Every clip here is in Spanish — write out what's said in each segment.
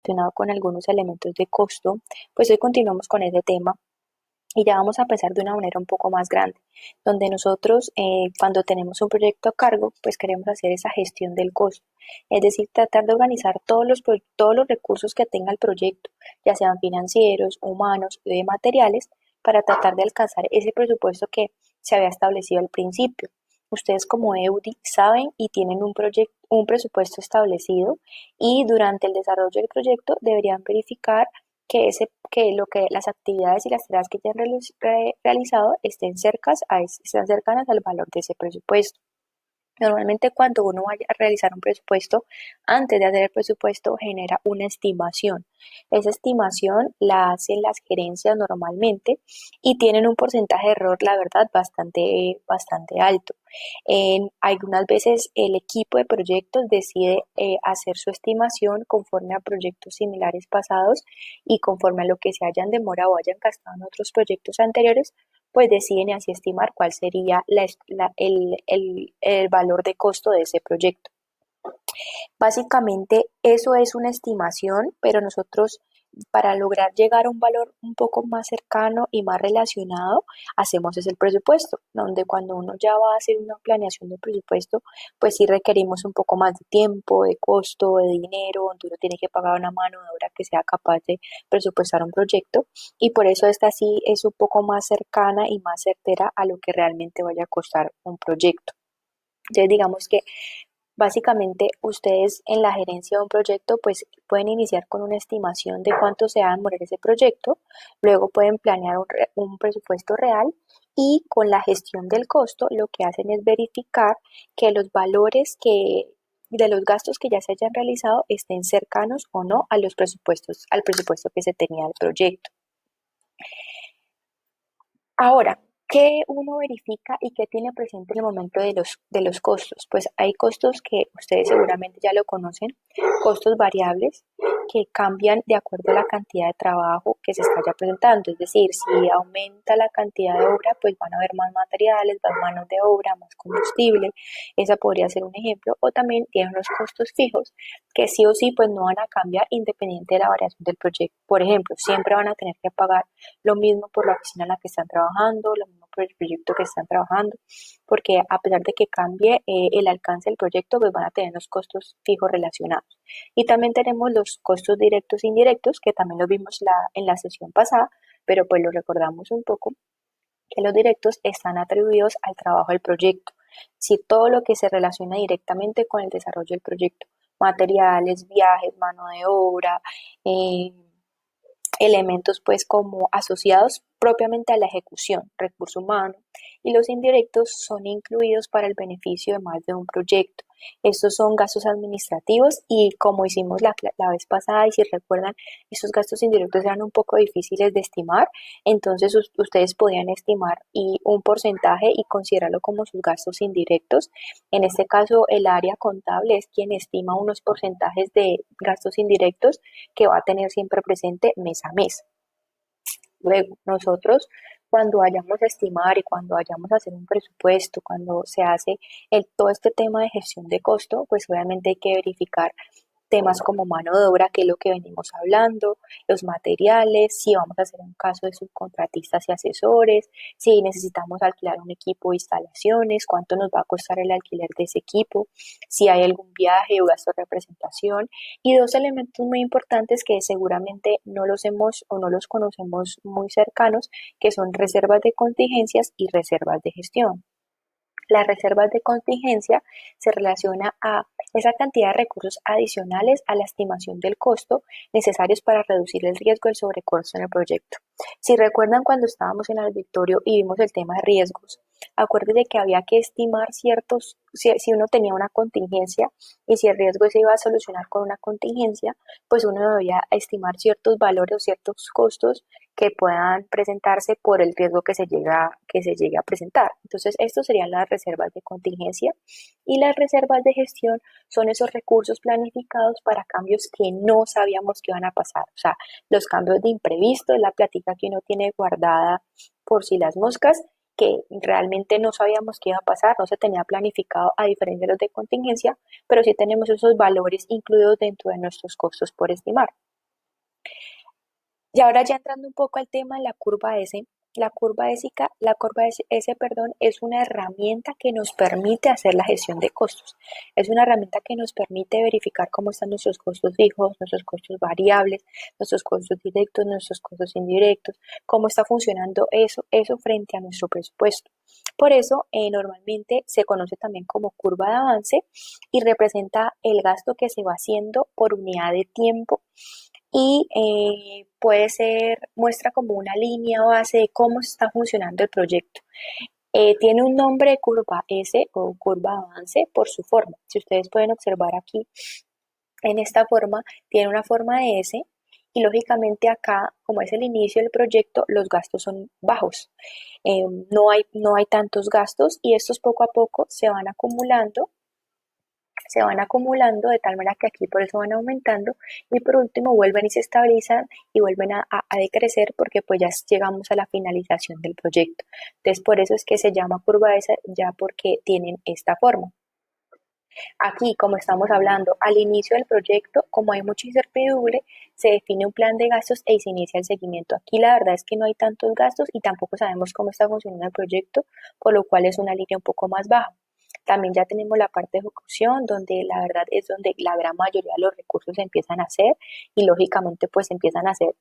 relacionado con algunos elementos de costo, pues hoy continuamos con ese tema y ya vamos a empezar de una manera un poco más grande, donde nosotros cuando tenemos un proyecto a cargo, pues queremos hacer esa gestión del costo, es decir, tratar de organizar todos los recursos que tenga el proyecto, ya sean financieros, humanos y de materiales, para tratar de alcanzar ese presupuesto que se había establecido al principio. Ustedes como EUDI saben y tienen un presupuesto establecido y durante el desarrollo del proyecto deberían verificar que las actividades y las tareas que ya han realizado estén cercanas al valor de ese presupuesto. Normalmente cuando uno vaya a realizar un presupuesto, antes de hacer el presupuesto genera una estimación. Esa estimación la hacen las gerencias normalmente y tienen un porcentaje de error, la verdad, bastante alto. Algunas veces el equipo de proyectos decide hacer su estimación conforme a proyectos similares pasados y conforme a lo que se hayan demorado o hayan gastado en otros proyectos anteriores, pues deciden así estimar cuál sería el valor de costo de ese proyecto. Básicamente, eso es una estimación, pero nosotros para lograr llegar a un valor un poco más cercano y más relacionado, hacemos es el presupuesto, donde cuando uno ya va a hacer una planeación de presupuesto, pues sí requerimos un poco más de tiempo, de costo, de dinero, donde uno tiene que pagar una mano de obra que sea capaz de presupuestar un proyecto, y por eso esta sí es un poco más cercana y más certera a lo que realmente vaya a costar un proyecto. Entonces, digamos que básicamente, ustedes en la gerencia de un proyecto pues pueden iniciar con una estimación de cuánto se va a demorar ese proyecto, luego pueden planear un presupuesto real y con la gestión del costo lo que hacen es verificar que los valores de los gastos que ya se hayan realizado estén cercanos o no a los presupuestos, al presupuesto que se tenía del proyecto. Ahora, ¿qué uno verifica y qué tiene presente en el momento de los costos? Pues hay costos que ustedes seguramente ya lo conocen, costos variables que cambian de acuerdo a la cantidad de trabajo que se está ya presentando. Es decir, si aumenta la cantidad de obra, pues van a haber más materiales, más manos de obra, más combustible. Esa podría ser un ejemplo. O también tienen los costos fijos que sí o sí pues no van a cambiar independiente de la variación del proyecto. Por ejemplo, siempre van a tener que pagar lo mismo por la oficina en la que están trabajando, lo mismo por el proyecto que están trabajando, porque a pesar de que cambie el alcance del proyecto, pues van a tener los costos fijos relacionados. Y también tenemos los costos directos e indirectos, que también los vimos en la sesión pasada, pero pues lo recordamos un poco, que los directos están atribuidos al trabajo del proyecto. Si todo lo que se relaciona directamente con el desarrollo del proyecto, materiales, viajes, mano de obra, eh, elementos pues como asociados propiamente a la ejecución, recurso humano, y los indirectos son incluidos para el beneficio de más de un proyecto. Estos son gastos administrativos y como hicimos la vez pasada y si recuerdan, estos gastos indirectos eran un poco difíciles de estimar, entonces ustedes podían estimar un porcentaje y considerarlo como sus gastos indirectos. En este caso, el área contable es quien estima unos porcentajes de gastos indirectos que va a tener siempre presente mes a mes. Luego, nosotros cuando vayamos a estimar y cuando vayamos a hacer un presupuesto, cuando se hace todo este tema de gestión de costo, pues obviamente hay que verificar temas como mano de obra, que es lo que venimos hablando, los materiales, si vamos a hacer un caso de subcontratistas y asesores, si necesitamos alquilar un equipo de instalaciones, cuánto nos va a costar el alquiler de ese equipo, si hay algún viaje o gasto de representación. Y dos elementos muy importantes que seguramente no los hemos o no los conocemos muy cercanos, que son reservas de contingencias y reservas de gestión. Las reservas de contingencia se relaciona a esa cantidad de recursos adicionales a la estimación del costo necesarios para reducir el riesgo del sobrecosto en el proyecto. Si recuerdan cuando estábamos en el auditorio y vimos el tema de riesgos, acuérdense que había que estimar si uno tenía una contingencia y si el riesgo se iba a solucionar con una contingencia, pues uno debía estimar ciertos valores o ciertos costos que puedan presentarse por el riesgo que se llegue a presentar. Entonces, estos serían las reservas de contingencia y las reservas de gestión son esos recursos planificados para cambios que no sabíamos que iban a pasar. O sea, los cambios de imprevisto, la plática que uno tiene guardada por si las moscas, que realmente no sabíamos que iba a pasar, no se tenía planificado a diferencia de los de contingencia, pero sí tenemos esos valores incluidos dentro de nuestros costos por estimar. Y ahora ya entrando un poco al tema de la curva S, la curva S, perdón, es una herramienta que nos permite hacer la gestión de costos. Es una herramienta que nos permite verificar cómo están nuestros costos fijos, nuestros costos variables, nuestros costos directos, nuestros costos indirectos, cómo está funcionando eso frente a nuestro presupuesto. Por eso, normalmente se conoce también como curva de avance y representa el gasto que se va haciendo por unidad de tiempo y puede ser, muestra como una línea base de cómo está funcionando el proyecto. Tiene un nombre de curva S o curva de avance por su forma. Si ustedes pueden observar aquí, en esta forma, tiene una forma de S y lógicamente acá, como es el inicio del proyecto, los gastos son bajos. No hay tantos gastos y estos poco a poco se van acumulando de tal manera que aquí por eso van aumentando y por último vuelven y se estabilizan y vuelven a decrecer porque pues ya llegamos a la finalización del proyecto. Entonces por eso es que se llama curva esa ya porque tienen esta forma. Aquí, como estamos hablando, al inicio del proyecto, como hay mucha incertidumbre, se define un plan de gastos y se inicia el seguimiento. Aquí la verdad es que no hay tantos gastos y tampoco sabemos cómo está funcionando el proyecto, por lo cual es una línea un poco más baja. También ya tenemos la parte de ejecución, donde la verdad es donde la gran mayoría de los recursos se empiezan a hacer y lógicamente pues empiezan a hacer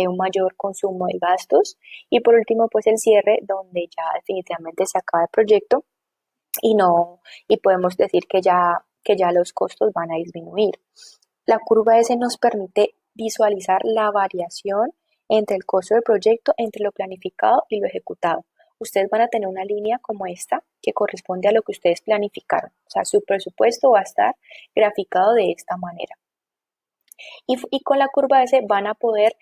un mayor consumo de gastos. Y por último pues el cierre, donde ya definitivamente se acaba el proyecto y no, y podemos decir que ya los costos van a disminuir. La curva S nos permite visualizar la variación entre el costo del proyecto, entre lo planificado y lo ejecutado. Ustedes van a tener una línea como esta que corresponde a lo que ustedes planificaron. O sea, su presupuesto va a estar graficado de esta manera. Y con la curva S van a poder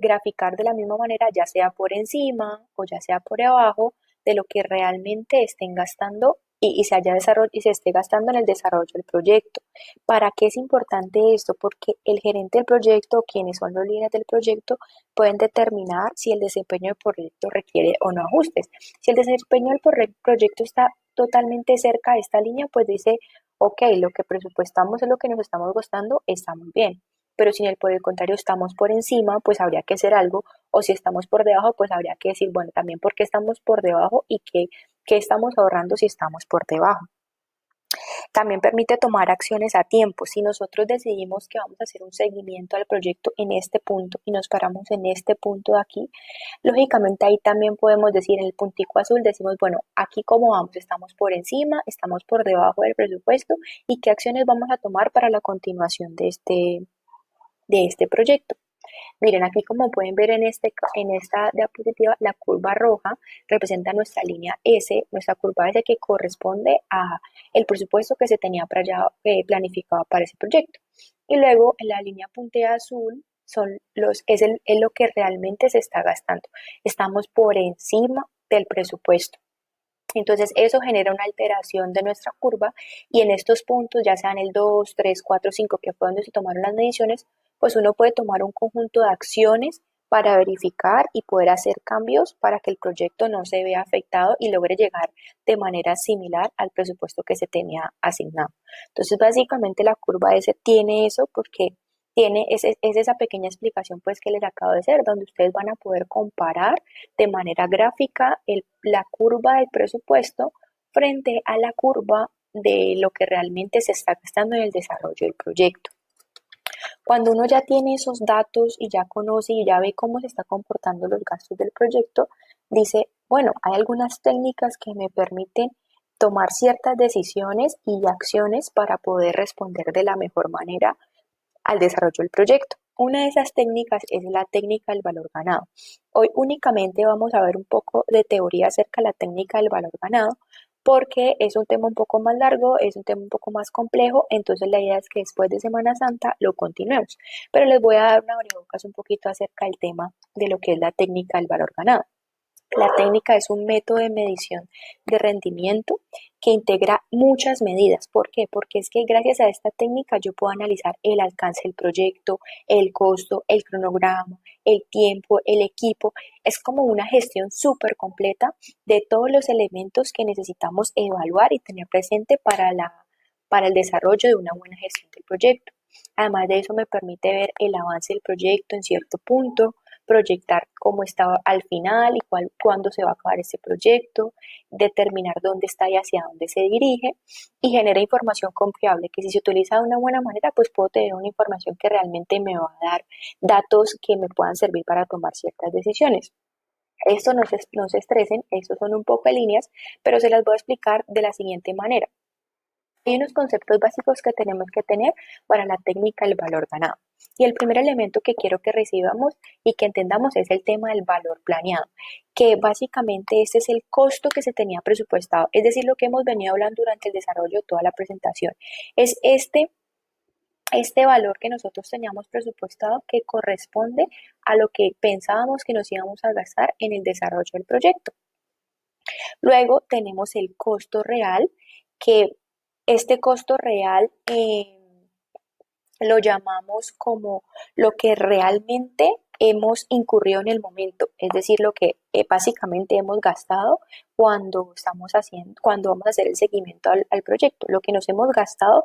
graficar de la misma manera, ya sea por encima o ya sea por abajo, de lo que realmente estén gastando y se esté gastando en el desarrollo del proyecto. ¿Para qué es importante esto? Porque el gerente del proyecto, quienes son los líderes del proyecto, pueden determinar si el desempeño del proyecto requiere o no ajustes. Si el desempeño del proyecto está totalmente cerca de esta línea, pues dice, ok, lo que presupuestamos es lo que nos estamos gastando, está muy bien, pero si por el contrario estamos por encima, pues habría que hacer algo, o si estamos por debajo, pues habría que decir, bueno, también por qué estamos por debajo y qué estamos ahorrando si estamos por debajo. También permite tomar acciones a tiempo. Si nosotros decidimos que vamos a hacer un seguimiento al proyecto en este punto y nos paramos en este punto de aquí, lógicamente ahí también podemos decir en el puntico azul, decimos, bueno, aquí cómo vamos, estamos por encima, estamos por debajo del presupuesto y qué acciones vamos a tomar para la continuación de este proyecto. Miren, aquí como pueden ver en esta diapositiva, la curva roja representa nuestra línea S, nuestra curva S que corresponde a el presupuesto que se tenía para allá, planificado para ese proyecto. Y luego en la línea punteada azul es lo que realmente se está gastando. Estamos por encima del presupuesto. Entonces eso genera una alteración de nuestra curva y en estos puntos, ya sean el 2, 3, 4, 5, que fue donde se tomaron las mediciones, pues uno puede tomar un conjunto de acciones para verificar y poder hacer cambios para que el proyecto no se vea afectado y logre llegar de manera similar al presupuesto que se tenía asignado. Entonces básicamente la curva S tiene eso porque es esa pequeña explicación pues que les acabo de hacer, donde ustedes van a poder comparar de manera gráfica la curva del presupuesto frente a la curva de lo que realmente se está gastando en el desarrollo del proyecto. Cuando uno ya tiene esos datos y ya conoce y ya ve cómo se está comportando los gastos del proyecto, dice, bueno, hay algunas técnicas que me permiten tomar ciertas decisiones y acciones para poder responder de la mejor manera al desarrollo del proyecto. Una de esas técnicas es la técnica del valor ganado. Hoy únicamente vamos a ver un poco de teoría acerca de la técnica del valor ganado porque es un tema un poco más largo, es un tema un poco más complejo, entonces la idea es que después de Semana Santa lo continuemos. Pero les voy a dar una abrebocas un poquito acerca del tema de lo que es la técnica del valor ganado. La técnica es un método de medición de rendimiento que integra muchas medidas. ¿Por qué? Porque es que gracias a esta técnica yo puedo analizar el alcance del proyecto, el costo, el cronograma, el tiempo, el equipo. Es como una gestión súper completa de todos los elementos que necesitamos evaluar y tener presente para el desarrollo de una buena gestión del proyecto. Además de eso me permite ver el avance del proyecto en cierto punto, proyectar cómo está al final y cuándo se va a acabar ese proyecto, determinar dónde está y hacia dónde se dirige y genera información confiable, que si se utiliza de una buena manera, pues puedo tener una información que realmente me va a dar datos que me puedan servir para tomar ciertas decisiones. Esto no se estresen, estos son un poco de líneas, pero se las voy a explicar de la siguiente manera. Hay unos conceptos básicos que tenemos que tener para la técnica del valor ganado. Y el primer elemento que quiero que recibamos y que entendamos es el tema del valor planeado, que básicamente este es el costo que se tenía presupuestado, es decir, lo que hemos venido hablando durante el desarrollo de toda la presentación. Es este valor que nosotros teníamos presupuestado que corresponde a lo que pensábamos que nos íbamos a gastar en el desarrollo del proyecto. Luego tenemos el costo real, que este costo real lo llamamos como lo que realmente hemos incurrido en el momento, es decir, lo que básicamente hemos gastado cuando vamos a hacer el seguimiento al proyecto, lo que nos hemos gastado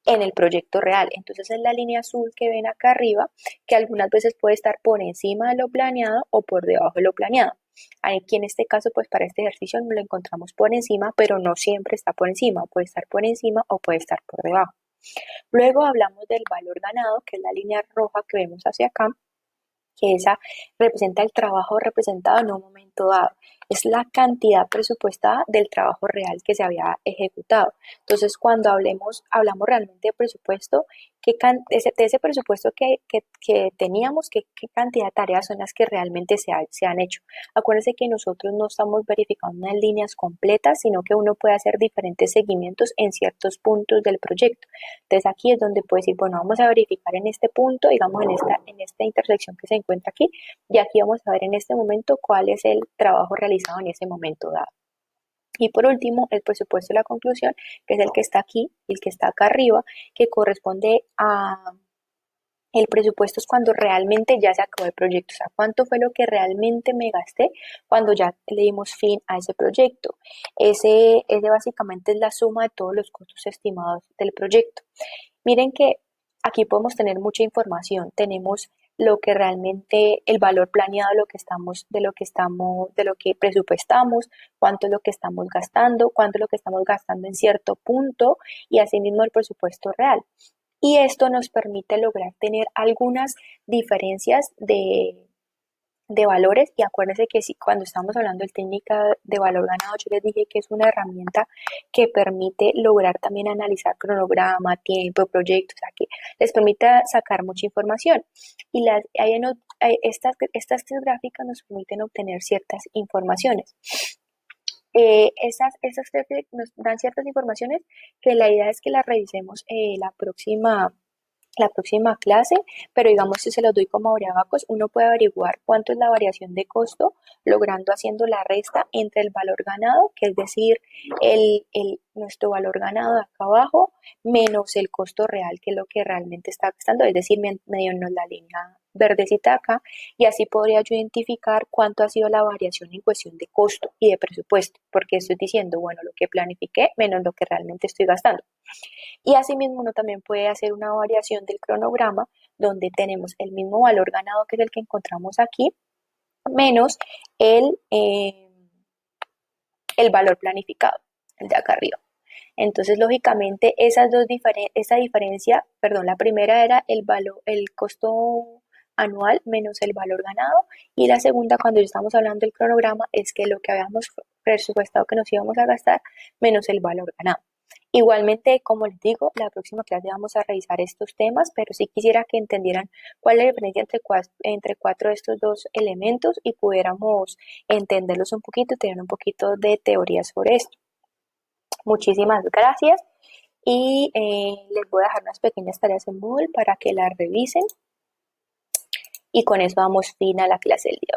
en el proyecto real. Entonces es la línea azul que ven acá arriba, que algunas veces puede estar por encima de lo planeado o por debajo de lo planeado. Aquí en este caso, pues para este ejercicio no lo encontramos por encima, pero no siempre está por encima, puede estar por encima o puede estar por debajo. Luego hablamos del valor ganado, que es la línea roja que vemos hacia acá, que esa representa el trabajo representado en un momento dado. Es la cantidad presupuestada del trabajo real que se había ejecutado. Entonces, cuando hablamos realmente de presupuesto, de ese presupuesto que teníamos, qué cantidad de tareas son las que realmente se han hecho. Acuérdense que nosotros no estamos verificando unas líneas completas, sino que uno puede hacer diferentes seguimientos en ciertos puntos del proyecto. Entonces, aquí es donde puede decir, bueno, vamos a verificar en este punto, digamos en esta intersección que se encuentra aquí, y aquí vamos a ver en este momento cuál es el trabajo realizado en ese momento dado. Y por último, el presupuesto de la conclusión, que es el que está aquí, el que está acá arriba, que corresponde a el presupuesto es cuando realmente ya se acabó el proyecto, o sea, cuánto fue lo que realmente me gasté cuando ya le dimos fin a ese proyecto. Ese básicamente es la suma de todos los costos estimados del proyecto. Miren que aquí podemos tener mucha información. Tenemos lo que realmente el valor planeado de lo que presupuestamos, cuánto es lo que estamos gastando, cuánto es lo que estamos gastando en cierto punto y asimismo el presupuesto real. Y esto nos permite lograr tener algunas diferencias de valores y acuérdense que si, cuando estamos hablando de técnica de valor ganado, yo les dije que es una herramienta que permite lograr también analizar cronograma, tiempo, proyectos, o sea, que les permite sacar mucha información. Y estas tres gráficas nos permiten obtener ciertas informaciones. Esas tres nos dan ciertas informaciones que la idea es que las revisemos la próxima clase, pero digamos si se los doy como abreviados, uno puede averiguar cuánto es la variación de costo, logrando haciendo la resta entre el valor ganado, que es decir, nuestro valor ganado de acá abajo, menos el costo real, que es lo que realmente está gastando, es decir, mediante la línea verdecita acá, y así podría yo identificar cuánto ha sido la variación en cuestión de costo y de presupuesto, porque estoy diciendo, bueno, lo que planifiqué menos lo que realmente estoy gastando. Y asimismo uno también puede hacer una variación del cronograma donde tenemos el mismo valor ganado que es el que encontramos aquí, menos el, eh, el valor planificado, el de acá arriba. Entonces, lógicamente, esa diferencia, perdón, la primera era el costo anual menos el valor ganado y la segunda, cuando ya estamos hablando del cronograma, es que lo que habíamos presupuestado que nos íbamos a gastar menos el valor ganado. Igualmente, como les digo, la próxima clase vamos a revisar estos temas, pero sí quisiera que entendieran cuál es la diferencia entre cuatro de estos dos elementos y pudiéramos entenderlos un poquito y tener un poquito de teoría sobre esto. Muchísimas gracias y les voy a dejar unas pequeñas tareas en Moodle para que las revisen y con eso damos fin a la clase del día.